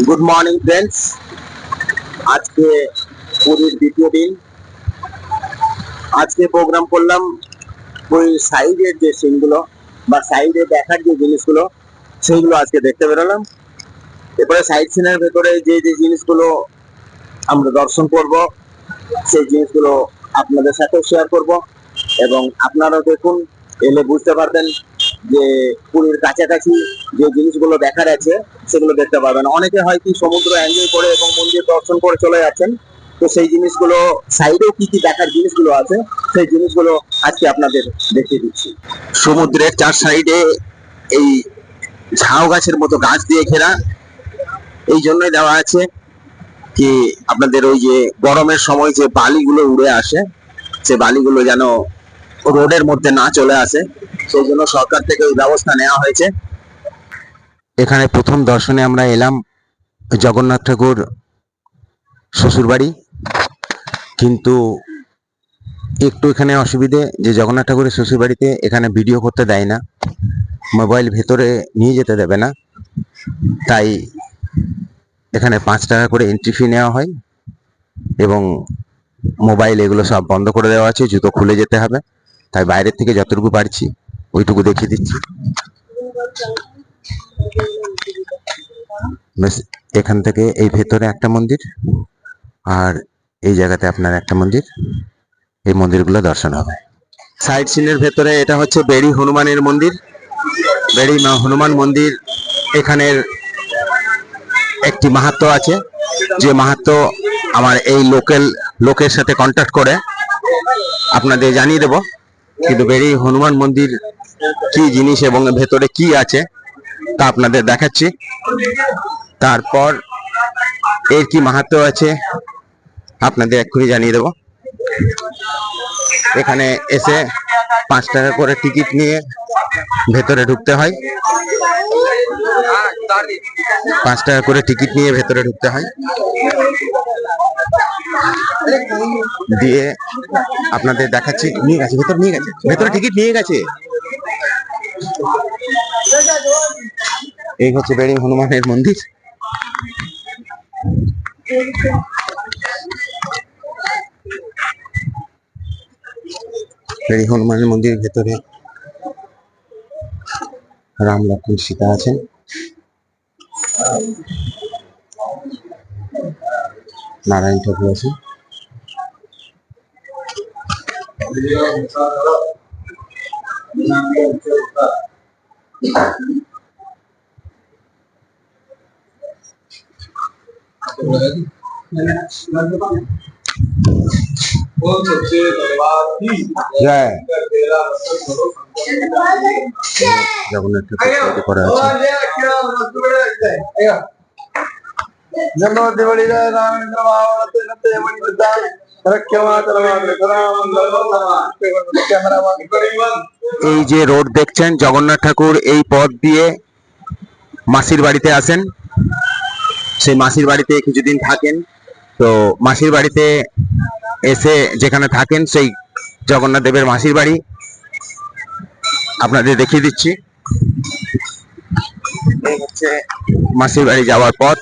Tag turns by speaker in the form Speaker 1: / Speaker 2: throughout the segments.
Speaker 1: Good morning friends. আজকে পুরীর দ্বিতীয় দিন। আজকে প্রোগ্রাম করলাম ওই সাইডের যে সিনগুলো বা সাইডে দেখার যে জিনিসগুলো সেইগুলো আজকে দেখতে বেরোলাম। এরপরে সাইড সিনের ভেতরে যে যে জিনিসগুলো আমরা দর্শন করব সেই জিনিসগুলো আপনাদের সাথেও শেয়ার করব এবং আপনারাও দেখুন, এলে বুঝতে পারবেন যে পুরীর কাছাকাছি যে জিনিসগুলো দেখার আছে সেগুলো দেখতে পারবেন। অনেকে হয় কি সমুদ্র এনজয় করে এবং মন্দির দর্শন করে চলে যাচ্ছেন, তো সেই জিনিসগুলো সাইডেও কি কি দেখার জিনিসগুলো আছে সেই জিনিসগুলো আজকে আপনাদের দেখিয়ে দিচ্ছি। সমুদ্রের চার সাইডে এই ঝাউ গাছের মতো গাছ দিয়ে ঘেরা, এই জন্যই দেওয়া আছে কি আপনাদের ওই যে গরমের সময় যে বালিগুলো উড়ে আসে সে বালিগুলো যেন রোডের মধ্যে না চলে আসে, সেই জন্য সরকার থেকে ওই ব্যবস্থা নেওয়া হয়েছে। এখানে প্রথম দর্শনে আমরা এলাম জগন্নাথ ঠাকুর শ্বশুরবাড়ি, কিন্তু একটু এখানে অসুবিধে যে জগন্নাথ ঠাকুরের শ্বশুরবাড়িতে এখানে ভিডিও করতে দেয় না, মোবাইল ভেতরে নিয়ে যেতে দেবে না, তাই এখানে 5 টাকা করে এন্ট্রি ফি নেওয়া হয় এবং মোবাইল এগুলো সব বন্ধ করে দেওয়া আছে, জুতো খুলে যেতে হবে। তাই বাইরের থেকে যতটুকু পারছি ওইটুকু দেখিয়ে দিচ্ছি। এখান থেকে এই ভেতরে একটা মন্দির আর এই জায়গাতে আপনার একটা মন্দির, এই মন্দিরগুলো দর্শন হবে। সাইড সিনের ভেতরে এটা হচ্ছে বেড়ি হনুমানের মন্দির। বেড়ি হনুমান মন্দির এখানের একটি মাহাত্ম্য আছে, যে মাহাত্ম্য আমার এই লোকের সাথে কন্ট্যাক্ট করে আপনাদের জানিয়ে দেব। কিন্তু বেড়ি হনুমান মন্দির কি জিনিস এবং ভেতরে কি আছে তা আপনাদের দেখাচ্ছি। তারপর এর কি মাহাত্ম্য আছে আপনাদের এক্ষুনি জানিয়ে দেব। এখানে এসে 5 টাকা করে টিকিট নিয়ে ভেতরে ঢুকতে হয়। 5 টাকা করে টিকিট নিয়ে ভেতরে ঢুকতে হয়, দিয়ে আপনাদের দেখাচ্ছি। নিয়ে গেছে ভেতরে, নিয়ে গেছে ভেতরে, টিকিট নিয়ে গেছে। এই হচ্ছে বেড়ি হনুমানের মন্দির। বেড়ি হনুমানের মন্দিরের ভেতরে রাম লক্ষ্মণ সীতা আছেন। নারায়ণ ঠাকুর আছেন। জয় জগন্নাথ ঠাকুর তৈরি করা আছে। এই যে রোড দেখছেন, জগন্নাথ ঠাকুর এই পথ দিয়ে মাসির বাড়িতে আসেন, সেই মাসির বাড়িতে কিছুদিন থাকেন। তো মাসির বাড়িতে এসে যেখানে থাকেন সেই জগন্নাথ দেবের মাসির বাড়ি আপনাদের দেখিয়ে দিচ্ছি। এই হচ্ছে মাসির বাড়ি যাওয়ার পথ।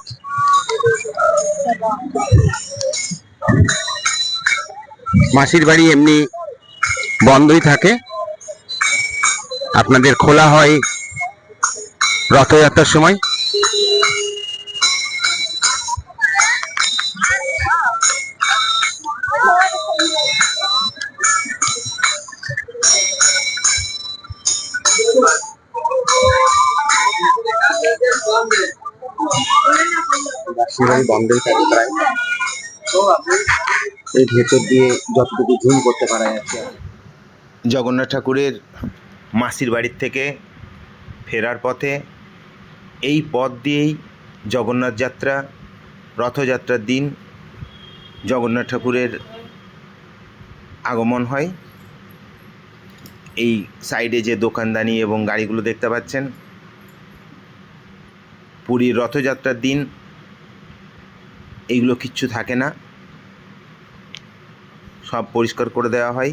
Speaker 1: মাসির বাড়ি এমনি বন্ধই থাকে, আপনাদের খোলা হয় রথযাত্রার সময়। বন্ধই থাকে প্রায়। এই ভেতর দিয়ে যতটুকু জুম করতে পারা যাচ্ছে।
Speaker 2: জগন্নাথ ঠাকুরের মাসির বাড়ির থেকে ফেরার পথে এই পথ দিয়েই জগন্নাথ যাত্রা, রথযাত্রার দিন জগন্নাথ ঠাকুরের আগমন হয়। এই সাইডে যে দোকানদানি এবং গাড়িগুলো দেখতে পাচ্ছেন, পুরীর রথযাত্রার দিন এইগুলো কিচ্ছু থাকে না, সব পরিষ্কার করে দেওয়া হয়।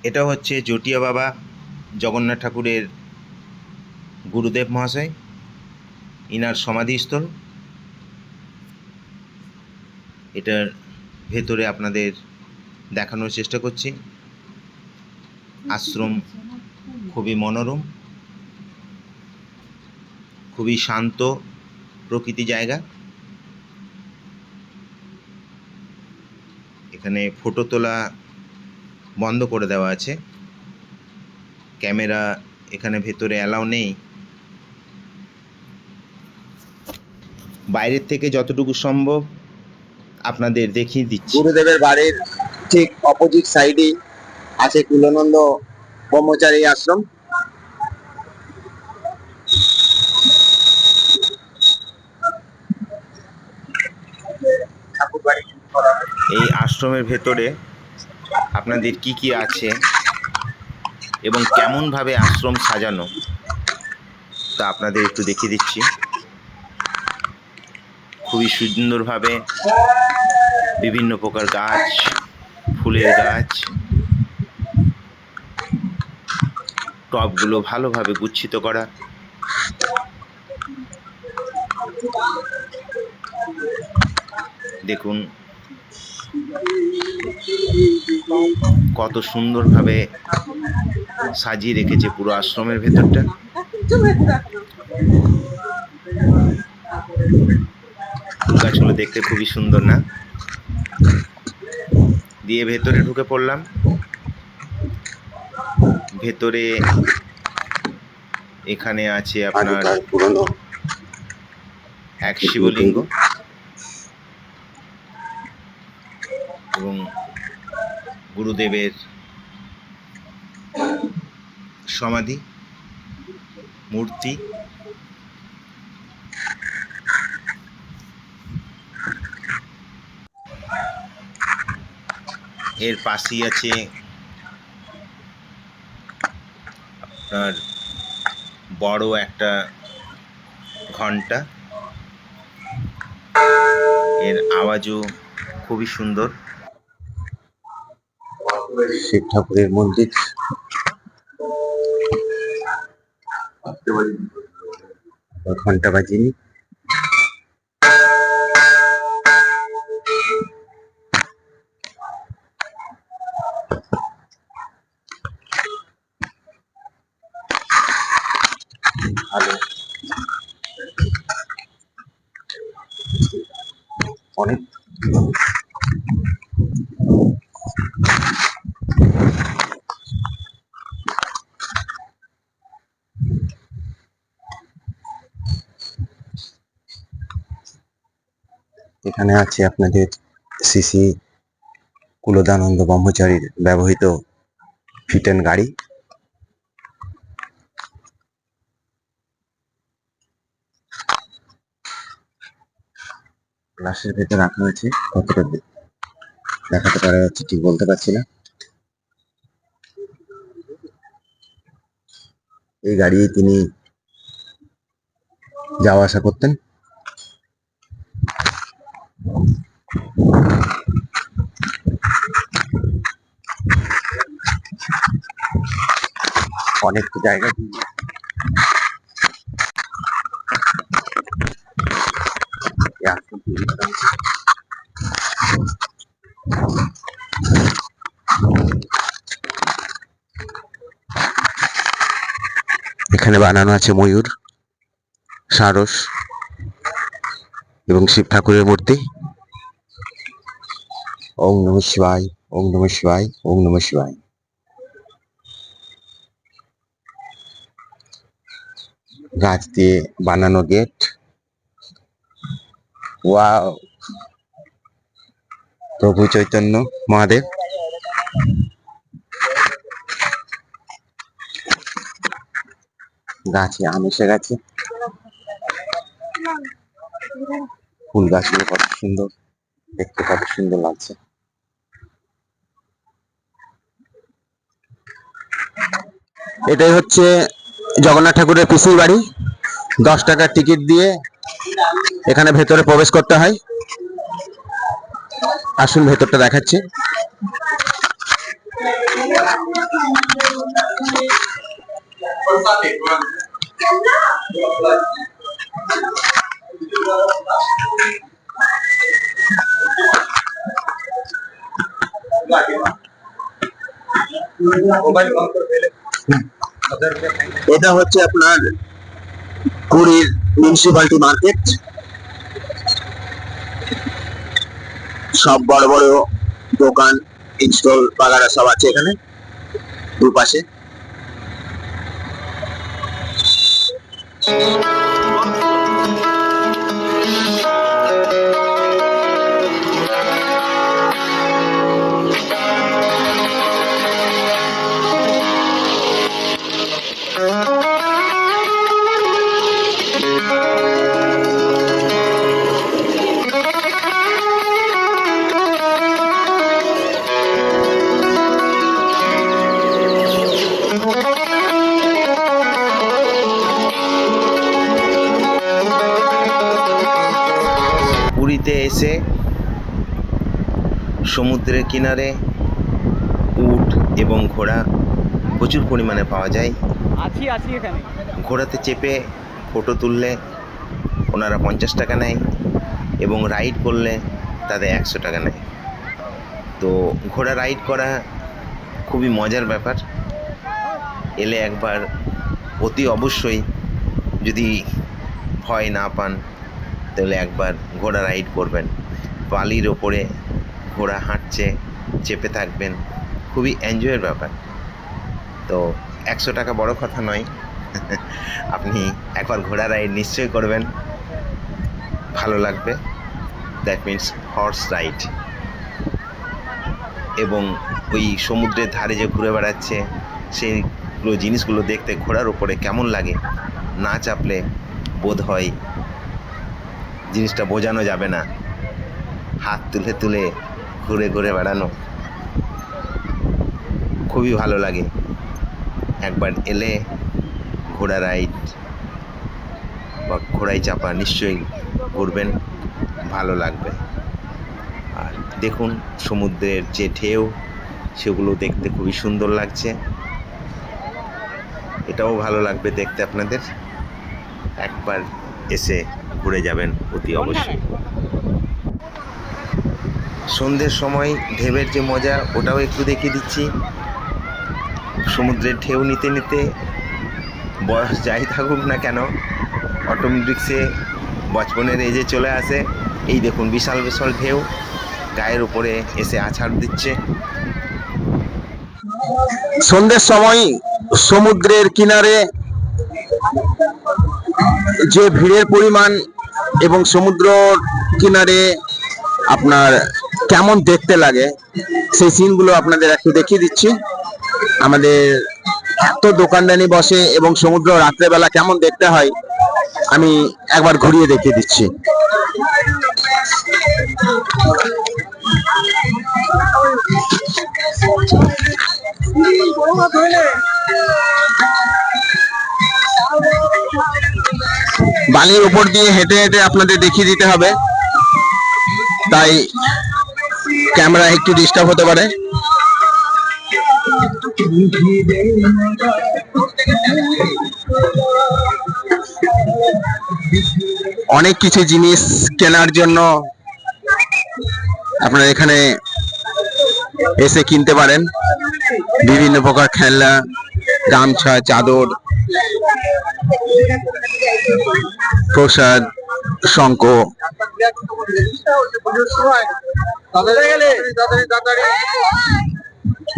Speaker 2: এটা হচ্ছে জটিয়া বাবা জগন্নাথ ঠাকুরের গুরুদেব মহাশয়, ইনার সমাধিস্থল। এটার ভেতরে আপনাদের দেখানোর চেষ্টা করছি। আশ্রম খুবই মনোরম, খুবই শান্ত প্রকৃতি জায়গা। এখানে ফটো তোলা বন্ধ করে দেওয়া আছে, ক্যামেরা এখানে ভেতরে অ্যালাউ নেই। বাইরের থেকে যতটুকু সম্ভব আপনাদের দেখিয়ে দিচ্ছি।
Speaker 1: গুরুদেবের বাড়ির ঠিক অপোজিট সাইডেই আছে কুলানন্দ ব্রহ্মচারী আশ্রম।
Speaker 2: এই আশ্রমের ভেতরে আপনাদের কি কি আছে এবং কেমনভাবে আশ্রম সাজানো তা আপনাদের একটু দেখিয়ে দিচ্ছি। খুবই সুন্দরভাবে বিভিন্ন প্রকার গাছ, ফুলের গাছ, টবগুলো ভালোভাবে গুচ্ছিত করা। দেখুন কত সুন্দরভাবে সাজিয়ে রেখেছে পুরো আশ্রমের ভেতরটা। ফুল গাছগুলো দেখতে খুবই সুন্দর না? দিয়ে ভেতরে ঢুকে পড়লাম। ভেতরে এখানে আছে আপনার
Speaker 1: পুরনো
Speaker 2: এক শিবলিঙ্গ এবং গুরুদেবের সমাধি মূর্তি। এর পাশেই আছে আপনার বড় একটা ঘন্টা, এর আওয়াজও খুবই সুন্দর।
Speaker 1: শিব ঠাকুরের মন্দির, ঘন্টা বাজিনি। ভালো, অনেক এখানে আছে আপনাদের শ্রী শ্রী কুলদানন্দ ব্রহ্মচারীর ব্যবহৃত ফিটেন গাড়ি। গ্লাসের ভেতর রাখা হয়েছে, কতটা দেখাতে পারা যাচ্ছে ঠিক বলতে পারছি না। এই গাড়ি তিনি যাওয়া আসা করতেন। অনেক জায়গা এখানে বানানো আছে ময়ূর, সারস এবং শিব ঠাকুরের মূর্তি। ওম নমঃ শিবায়, ওম নমঃ শিবায়, ওম নমঃ শিবায়। গাছ দিয়ে বানানো গেট। ওয়াও, প্রভু চৈতন্য মহাদেব। গাছে আম এসে গেছে। ফুল গাছগুলো কত সুন্দর দেখতে, কত সুন্দর লাগছে। এটাই হচ্ছে জগন্নাথ ঠাকুরের পিসির বাড়ি। 10 টাকার টিকিট দিয়ে এখানে ভেতরে প্রবেশ করতে হয়। আসুন ভেতরটা দেখাচ্ছি। এটা হচ্ছে আপনার পুরীর মিউনিসিপালিটি মার্কেট। সব বড় বড় দোকান, স্টল বাগারা সব আছে এখানে দুপাশে।
Speaker 2: পুরীতে এসে সমুদ্রের কিনারে উট এবং ঘোড়া প্রচুর পরিমাণে পাওয়া যায়।
Speaker 3: এখানে
Speaker 2: ঘোড়াতে চেপে ফটো তুললে ওনারা 50 টাকা নেয় এবং রাইড করলে তাদের 100 টাকা নেয়। তো ঘোড়া রাইড করা খুবই মজার ব্যাপার। এলে একবার অতি অবশ্যই, যদি ভয় না পান তাহলে একবার ঘোড়া রাইড করবেন। বালির ওপরে ঘোড়া হাঁটছে, চেপে থাকবেন, খুবই এনজয়ের ব্যাপার। তো 100 টাকা বড় কথা নয়, আপনি একবার ঘোড়া রাইড নিশ্চয়ই করবেন, ভালো লাগবে। That means horse ride. এবং ওই সমুদ্রের ধারে যে ঘুরে বেড়াচ্ছে সেইগুলো জিনিসগুলো দেখতে ঘোড়ার উপরে কেমন লাগে না চাপলে বোধ হয় জিনিসটা বোঝানো যাবে না। হাত তুলে তুলে ঘুরে ঘুরে বেড়ানো খুবই ভালো লাগে। একবার এলে ঘোড়া রাইড বা ঘোড়ায় চাপা নিশ্চয়ই ঘুরবেন, ভালো লাগবে। আর দেখুন সমুদ্রের যে ঢেউ, সেগুলো দেখতে খুবই সুন্দর লাগছে। এটাও ভালো লাগবে দেখতে আপনাদের। একবার এসে ঘুরে যাবেন অতি অবশ্যই। সন্ধ্যের সময় ঢেউয়ের যে মজা, ওটাও একটু দেখিয়ে দিচ্ছি। সমুদ্রের ঢেউ নিতে নিতে বয়স যাই থাকুক না কেন, অটোমেটিক্সে বচপনের এজে চলে আসে। এই দেখুন বিশাল বিশাল ঢেউ গায়ের উপরে এসে আছাড় দিচ্ছে।
Speaker 1: সন্ধ্যের সময় সমুদ্রের কিনারে যে ভিড়ের পরিমাণ এবং সমুদ্র কিনারে আপনার কেমন দেখতে লাগে সেই সিনগুলো আপনাদের একটু দেখিয়ে দিচ্ছি। আমাদের এত দোকানদানি বসে এবং সমুদ্র রাত্রেবেলা কেমন দেখতে হয় আমি একবার ঘুরিয়ে দেখিয়ে দিচ্ছি। বালির উপর দিয়ে হেঁটে হেঁটে আপনাদের দেখিয়ে দিতে হবে, তাই ক্যামেরা একটু ডিস্টার্ব হতে পারে। অনেক কিছু জিনিস কেনার জন্য আপনারা এখানে এসে কিনতে পারেন। বিভিন্ন প্রকার খেলনা, গামছা, চাদর, প্রসাদ, শঙ্খ,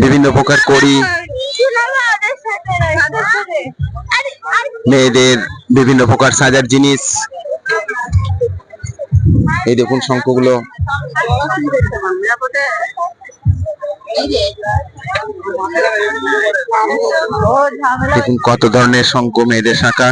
Speaker 1: বিভিন্ন প্রকার কড়ি, মেয়েদের বিভিন্ন প্রকার সাজার জিনিস। এই দেখুন শঙ্খগুলো, দেখুন কত ধরনের শঙ্খ, মেয়েদের শাঁখা।